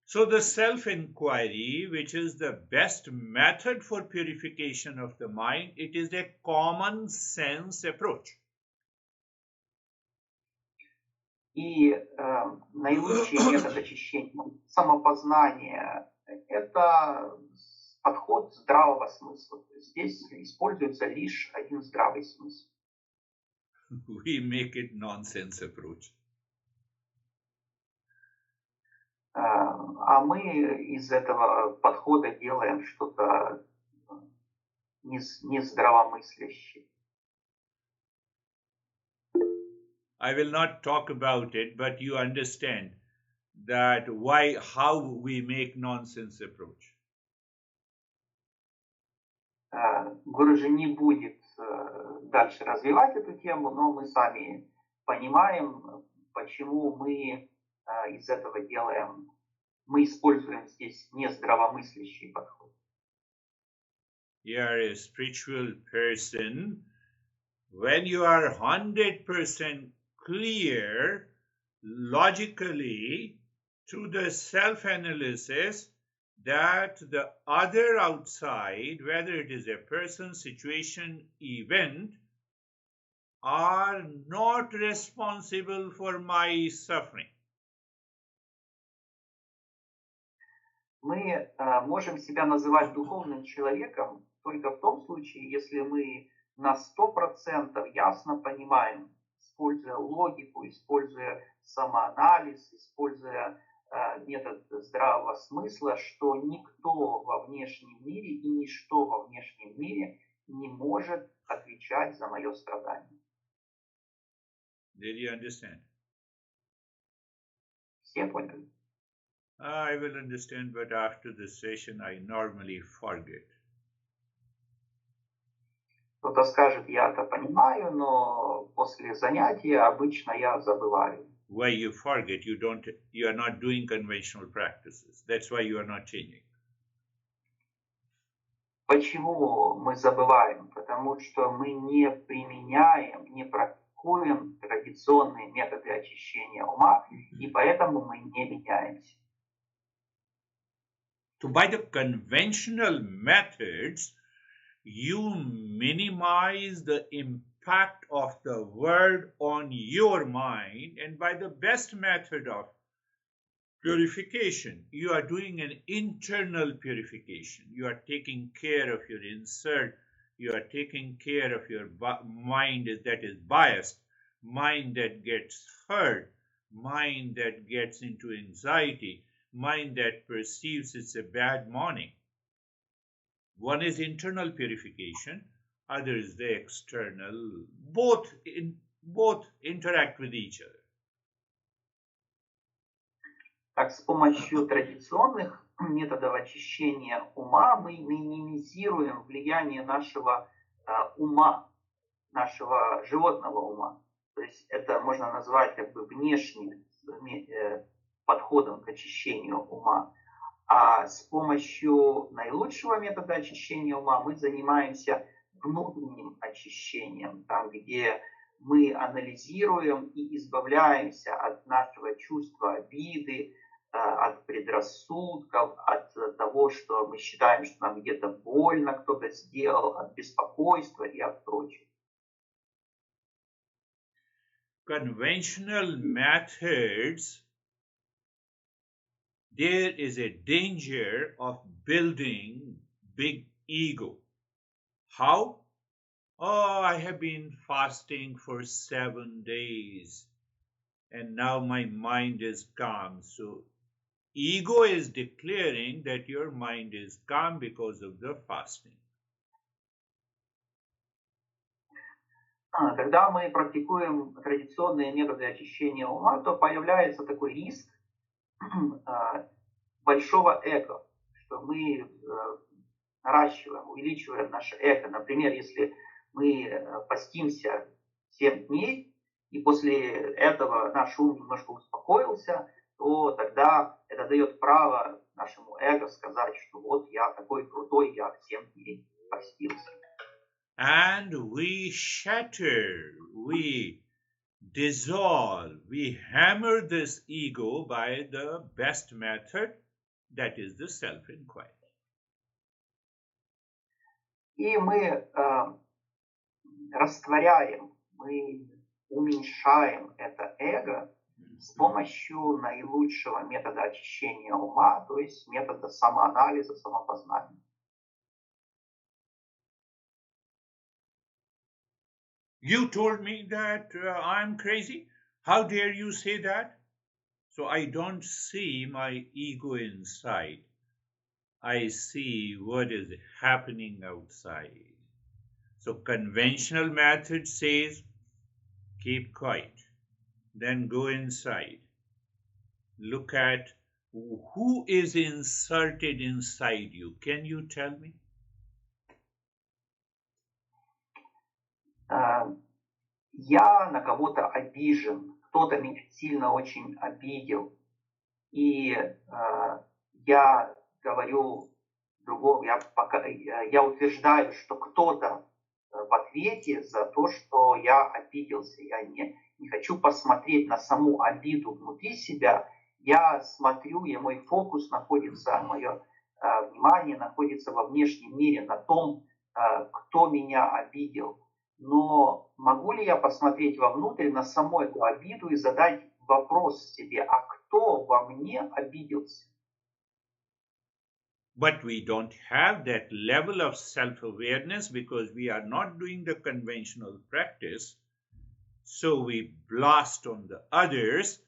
Speaker 2: So the self-inquiry, which is the best method for purification of the mind, it is a common sense approach.
Speaker 1: И наилучший метод очищения самопознания – это подход здравого смысла. Здесь используется лишь один здравый смысл.
Speaker 2: We make it nonsense approach.
Speaker 1: А мы из этого подхода делаем что-то нездравомыслящее.
Speaker 2: I will not talk about it, but you understand that how we make nonsense approach.
Speaker 1: Гурджи не будет дальше развивать эту тему, но мы сами понимаем, почему мы из этого делаем, мы используем здесь нездравомыслящий подход.
Speaker 2: You are a spiritual person. When you are 100% clear logically through the self-analysis that the other outside, whether it is a person, situation, event, are not responsible for my suffering.
Speaker 1: Мы можем себя называть духовным человеком только в том случае, если мы на 100% ясно понимаем, используя логику, используя самоанализ, используя метод здравого смысла, что никто во внешнем мире и ничто во внешнем мире не может отвечать за мое страдание.
Speaker 2: Did you understand?
Speaker 1: Все поняли?
Speaker 2: I will understand, but after this session I normally forget.
Speaker 1: Кто-то скажет, я это понимаю, но после занятия обычно я забываю.
Speaker 2: Why you forget? You are not doing conventional practices. That's why you are not changing.
Speaker 1: Почему мы забываем? Потому что мы не применяем, не практикуем традиционные методы очищения ума, и поэтому мы не меняемся.
Speaker 2: So by the conventional methods, you minimize the impact of the world on your mind, and by the best method of purification, you are doing an internal purification. You are taking care of your insert. You are taking care of your mind that is biased, mind that gets hurt, mind that gets into anxiety, mind that perceives it's a bad morning. One is internal purification, other is the external. Both interact with each other.
Speaker 1: Так, с помощью традиционных методов очищения ума мы минимизируем влияние нашего ума, нашего животного ума. То есть это можно назвать как бы внешним подходом к очищению ума. А с помощью наилучшего метода очищения ума мы занимаемся внутренним очищением, там, где мы анализируем и избавляемся от нашего чувства обиды, от предрассудков, от того, что мы считаем, что нам где-то больно кто-то сделал, от беспокойства и от прочего.
Speaker 2: Conventional methods, there is a danger of building big ego. How? Oh, I have been fasting for 7 days and now my mind is calm. So ego is declaring that your mind is calm because of the fasting.
Speaker 1: Когда мы практикуем традиционные методы очищения ума, то появляется такой риск большого эго, что мы наращиваем, увеличиваем наше эго. Например, если мы постимся 7 дней, и после этого наш ум немножко успокоился, то тогда это дает право нашему эго сказать, что вот я такой крутой, я всем постился.
Speaker 2: And we shatter, we dissolve, we hammer this ego by the best method, that is the self-inquiry.
Speaker 1: И мы растворяем, мы уменьшаем это эго с помощью наилучшего метода очищения ума, то есть метода самоанализа, самопознания.
Speaker 2: You told me that I'm crazy. How dare you say that? So I don't see my ego inside. I see what is happening outside. So conventional method says, keep quiet, then go inside. Look at who is inserted inside you. Can you tell me?
Speaker 1: Я на кого-то обижен, кто-то меня сильно очень обидел, и я говорю другому, я утверждаю, что кто-то в ответе за то, что я обиделся. Я не хочу посмотреть на саму обиду внутри себя. Я смотрю, и мой фокус находится, мое внимание находится во внешнем мире, на том, кто меня обидел. Но могу ли я посмотреть вовнутрь на саму эту обиду и задать вопрос себе, а кто во мне обиделся?
Speaker 2: But we don't have that level of self-awareness because we are not doing the conventional practice. So we blast on the others,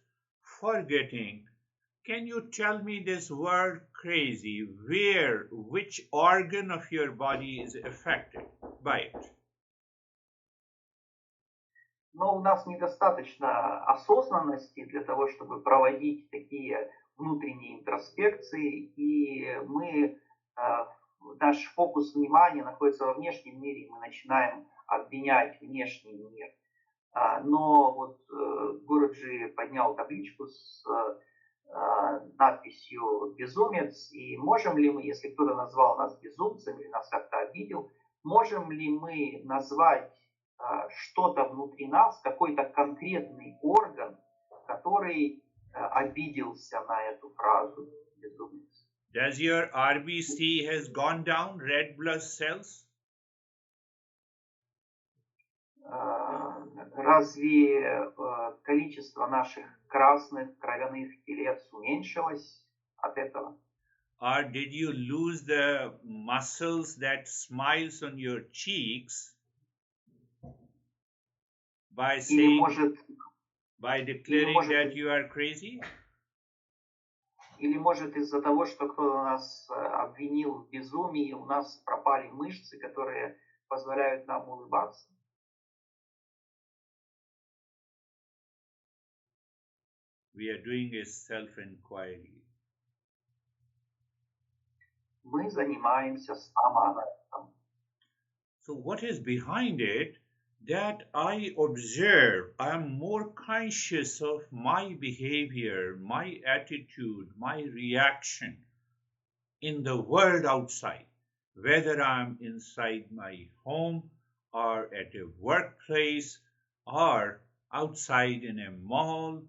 Speaker 2: forgetting. Can you tell me this word crazy? Which organ of your body is affected by it?
Speaker 1: Но у нас недостаточно осознанности для того, чтобы проводить такие внутренние интроспекции, и наш фокус внимания находится во внешнем мире, и мы начинаем обвинять внешний мир. Но вот Гуруджи поднял табличку с надписью «Безумец», и можем ли мы, если кто-то назвал нас безумцем или нас как-то обидел, можем ли мы назвать что-то внутри нас, какой-то конкретный орган, который обиделся на эту фразу «безумец»?
Speaker 2: Does your RBC has gone down, red blood cells?
Speaker 1: Разве количество наших красных кровяных телец уменьшилось от этого?
Speaker 2: Or did you lose the muscles that smiles on your cheeks by saying, by declaring that you are crazy?
Speaker 1: Или может из-за того, что кто-то нас обвинил в безумии, у нас пропали мышцы, которые позволяют нам улыбаться?
Speaker 2: We are doing a self-inquiry.
Speaker 1: Мы занимаемся самоанализом.
Speaker 2: So what is behind it? That I observe, I am more conscious of my behavior, my attitude, my reaction in the world outside, whether I'm inside my home or at a workplace or outside in a mall.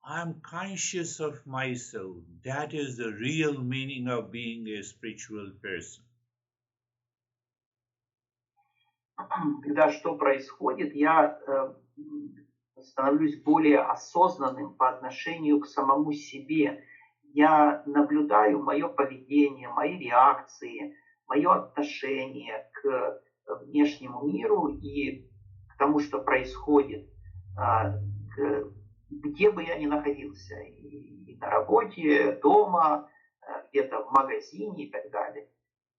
Speaker 2: I'm conscious of myself. That is the real meaning of being a spiritual person.
Speaker 1: Когда что происходит, я становлюсь более осознанным по отношению к самому себе. Я наблюдаю мое поведение, мои реакции, мое отношение к внешнему миру и к тому, что происходит, где бы я ни находился, и на работе, дома, где-то в магазине и так далее.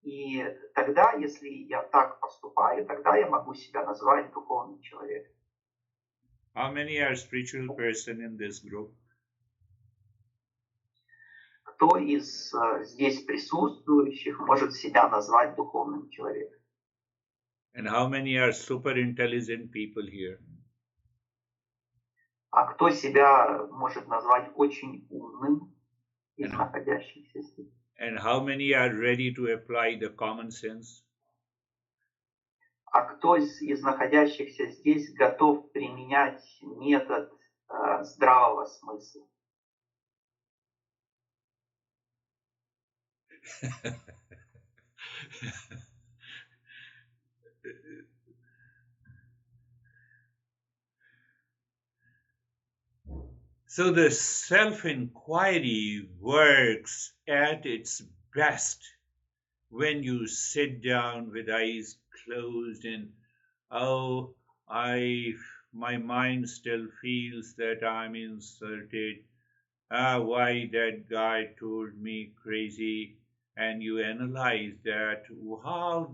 Speaker 1: И тогда, если я так поступаю, тогда я могу себя назвать духовным человеком.
Speaker 2: How many are spiritual person in this group?
Speaker 1: Кто из здесь присутствующих может себя назвать духовным человеком?
Speaker 2: And how many are super intelligent people here?
Speaker 1: А кто себя может назвать очень умным из
Speaker 2: And,
Speaker 1: находящихся здесь?
Speaker 2: and how many are ready to apply the common sense?
Speaker 1: А кто из находящихся здесь готов применять метод здравого смысла?
Speaker 2: So the self-inquiry works at its best when you sit down with eyes closed and, oh, my mind still feels that I'm insulted. Why that guy told me crazy, and you analyze that how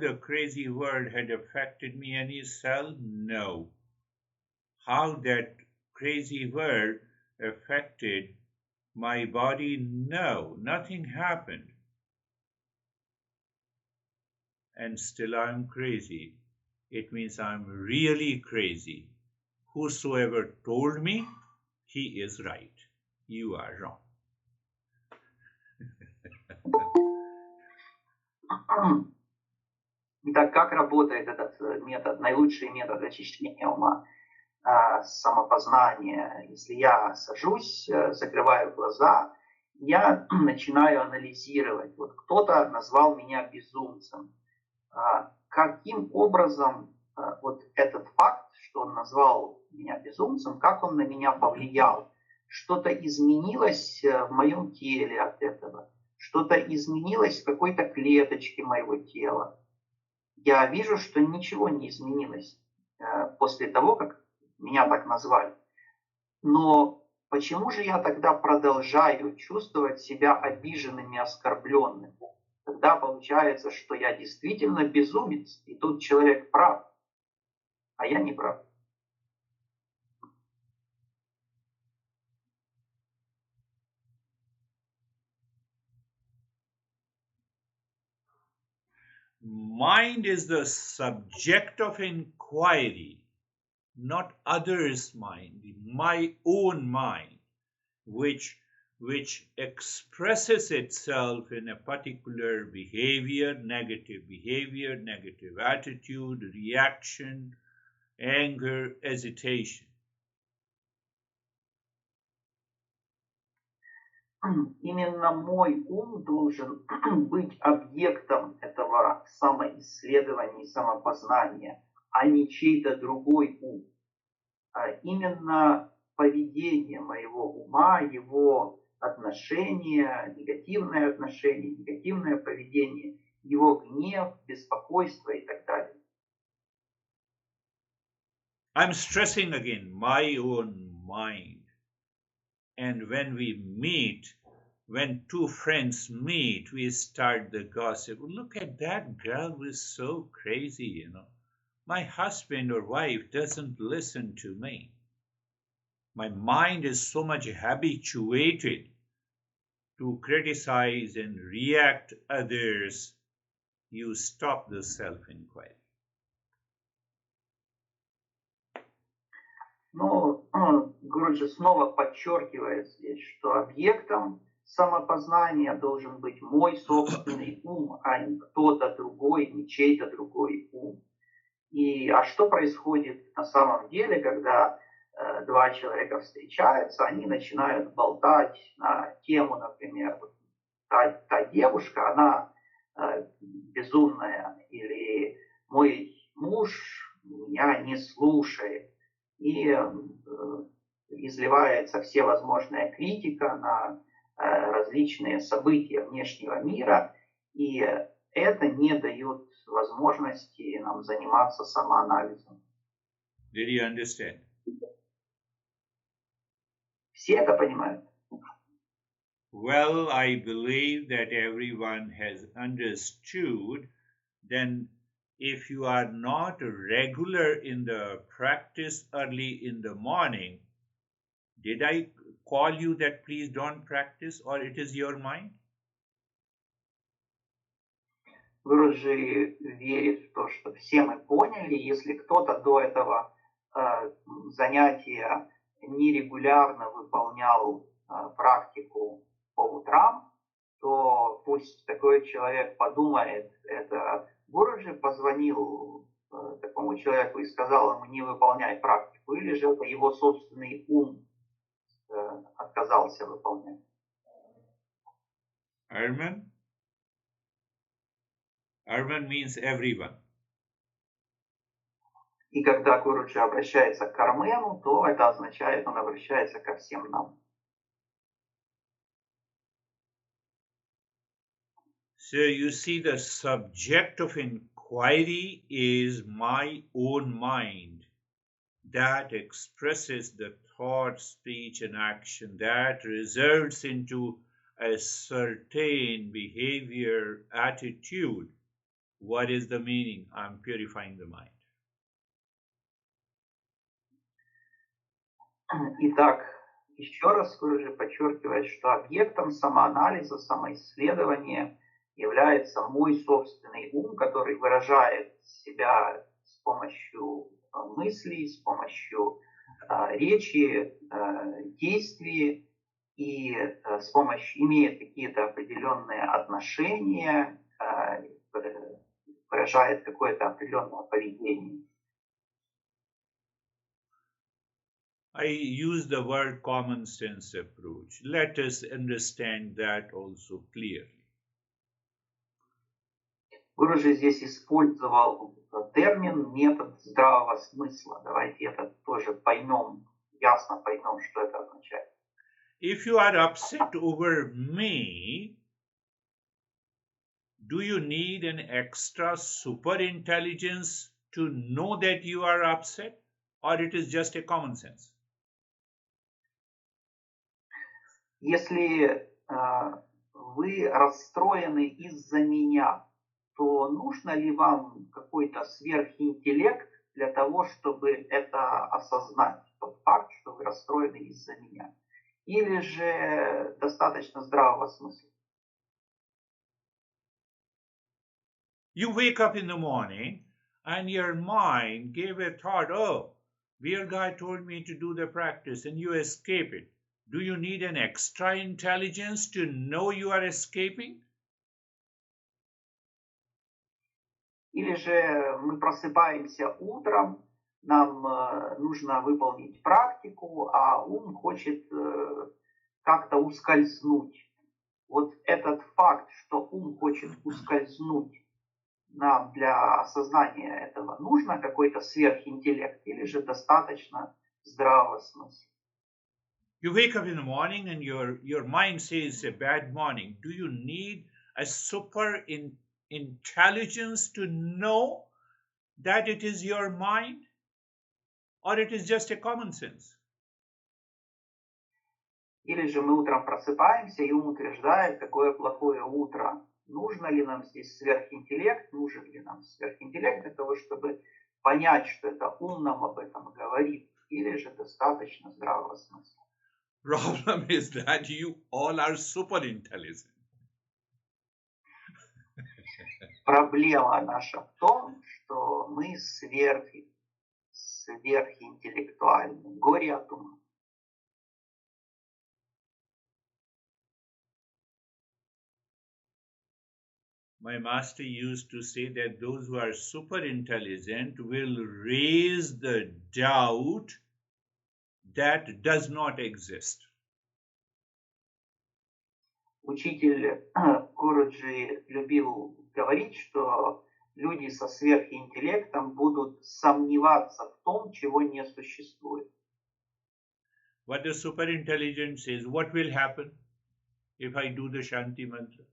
Speaker 2: the crazy word had affected me, and you say, no, how that crazy word affected my body, no, nothing happened, and still I'm crazy. It means I'm really crazy. Whosoever told me, he is right. You are wrong.
Speaker 1: Итак, как работает этот метод, наилучший метод очищения ума, самопознание? Если я сажусь, закрываю глаза, я начинаю анализировать. Вот кто-то назвал меня безумцем. Каким образом вот этот факт, что он назвал меня безумцем, как он на меня повлиял? Что-то изменилось в моем теле от этого? Что-то изменилось в какой-то клеточке моего тела? Я вижу, что ничего не изменилось после того, как меня так назвали. Но почему же я тогда продолжаю чувствовать себя обиженным и оскорбленным? Тогда получается, что я действительно безумец, и тут человек прав, а я не прав.
Speaker 2: Mind is the subject of inquiry, not others' mind, my own mind, which expresses itself in a particular behavior, negative attitude, reaction, anger, hesitation.
Speaker 1: Именно мой ум должен быть объектом этого самоисследования и самопознания, а не чей-то другой ум. Именно поведение моего ума, его отношение, негативное поведение, его гнев, беспокойство и так далее.
Speaker 2: I'm stressing again, my own mind. And when two friends meet, we start the gossip. Look at that girl who's so crazy, you know. My husband or wife doesn't listen to me. My mind is so much habituated to criticize and react others. You stop the self-inquiry.
Speaker 1: Но Гуру снова подчеркивает здесь, что объектом самопознания должен быть мой собственный ум, а не кто-то другой, не чей-то другой ум. А что происходит на самом деле, когда два человека встречаются, они начинают болтать на тему, например, та девушка, она безумная, или мой муж меня не слушает, и изливается всевозможная критика на различные события внешнего мира, и это не дает возможности нам заниматься самоанализом.
Speaker 2: Did you understand?
Speaker 1: Все это понимают?
Speaker 2: Well, I believe that everyone has understood. Then if you are not regular in the practice early in the morning, did I call you that please don't practice, or it is your mind?
Speaker 1: Гуру же верит в то, что все мы поняли, если кто-то до этого занятия нерегулярно выполнял практику по утрам, то пусть такой человек подумает, это Гуруджи позвонил такому человеку и сказал ему не выполняй практику, или же это его собственный ум отказался выполнять.
Speaker 2: Arman? Arman means everyone.
Speaker 1: И когда Гуруджи обращается к Кармену, то это означает, он обращается ко всем нам.
Speaker 2: So you see, the subject of inquiry is my own mind that expresses the thought, speech, and action that results into a certain behavior, attitude. What is the meaning? I'm purifying the mind.
Speaker 1: Итак, еще раз Гуруджи подчеркивает, что объектом самоанализа, самоисследования является мой собственный ум, который выражает себя с помощью мыслей, с помощью речи, действий и с помощью имеет какие-то определенные отношения, выражает какое-то определенное поведение.
Speaker 2: I use the word common sense approach. Let us understand that also clearly.
Speaker 1: Гуруджи здесь использовал термин метод здравого смысла. Давайте это тоже поймем, ясно поймем, что это означает.
Speaker 2: If you are upset over me, do you need an extra super intelligence to know that you are upset, or it is just a common sense?
Speaker 1: Если вы расстроены из-за меня, то нужно ли вам какой-то сверхинтеллект для того, чтобы это осознать, тот факт, что вы расстроены из-за меня? Или же достаточно здравого смысла?
Speaker 2: You wake up in the morning and your mind gave a thought, oh, Veer guy told me to do the practice, and you escape it. Do you need an extra intelligence to know you are escaping?
Speaker 1: Или же мы просыпаемся утром, нам нужно выполнить практику, а ум хочет как-то ускользнуть. Вот этот факт, что ум хочет ускользнуть, нам для осознания этого нужно какой-то сверхинтеллект или же достаточно здравого смысла?
Speaker 2: You wake up in the morning and your mind says a bad morning. Do you need a super intelligence to know that it is your mind, or it is just a common sense?
Speaker 1: Или же мы утром просыпаемся, и ум утверждает, какое плохое утро. Нужно ли нам здесь сверхинтеллект? Нужен ли нам сверхинтеллект для того, чтобы понять, что это ум нам об этом говорит? Или же достаточно здравого смысла?
Speaker 2: Problem is that you all are super intelligent.
Speaker 1: Проблема наша в том, что мы сверхинтеллектуальны. Горе от ума.
Speaker 2: My master used to say that those who are super intelligent will raise the doubt that does not exist.
Speaker 1: Учитель Гуруджи любил говорить, что люди со сверхинтеллектом будут сомневаться в том, чего не существует.
Speaker 2: What the super intelligent says, what will happen if I do the Shanti mantra?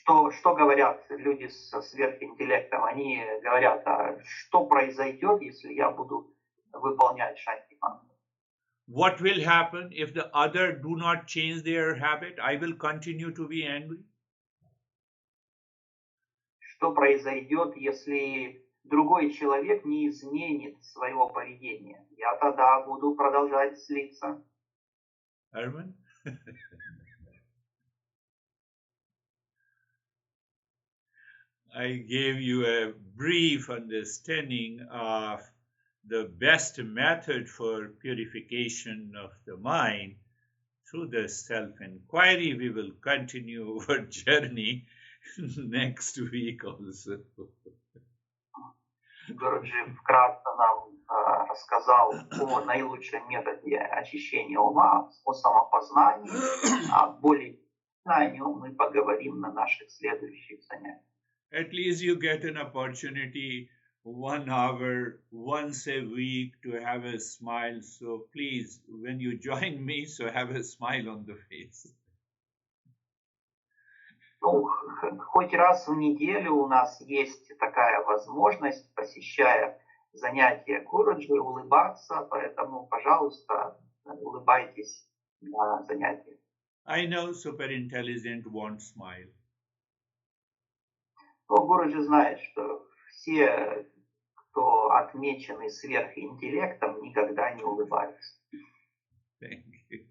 Speaker 1: Что говорят люди со сверхинтеллектом? Они говорят, а что произойдет, если я буду выполнять Шанти мантру?
Speaker 2: What will happen if the other do not change their habit? I will continue to be angry.
Speaker 1: Что произойдет, если другой человек не изменит своего поведения? Я тогда буду продолжать злиться.
Speaker 2: Arman? I gave you a brief understanding of the best method for purification of the mind through the self-inquiry. We will continue our journey next week also.
Speaker 1: Гуруджи вкратце нам рассказал о наилучшем методе очищения ума, о самопознании, а более о нем мы поговорим на наших следующих занятиях.
Speaker 2: At least you get an opportunity 1 hour once a week to have a smile. So please, when you join me, so have a smile on the face.
Speaker 1: Ну, хоть раз в неделю у нас есть такая возможность, посещая занятия Гуруджи, улыбаться, поэтому, пожалуйста, улыбайтесь на занятиях.
Speaker 2: I know super intelligent won't smile.
Speaker 1: Но Гуруджи знает, что все, кто отмечены сверхинтеллектом, никогда не улыбаются.
Speaker 2: Thank you.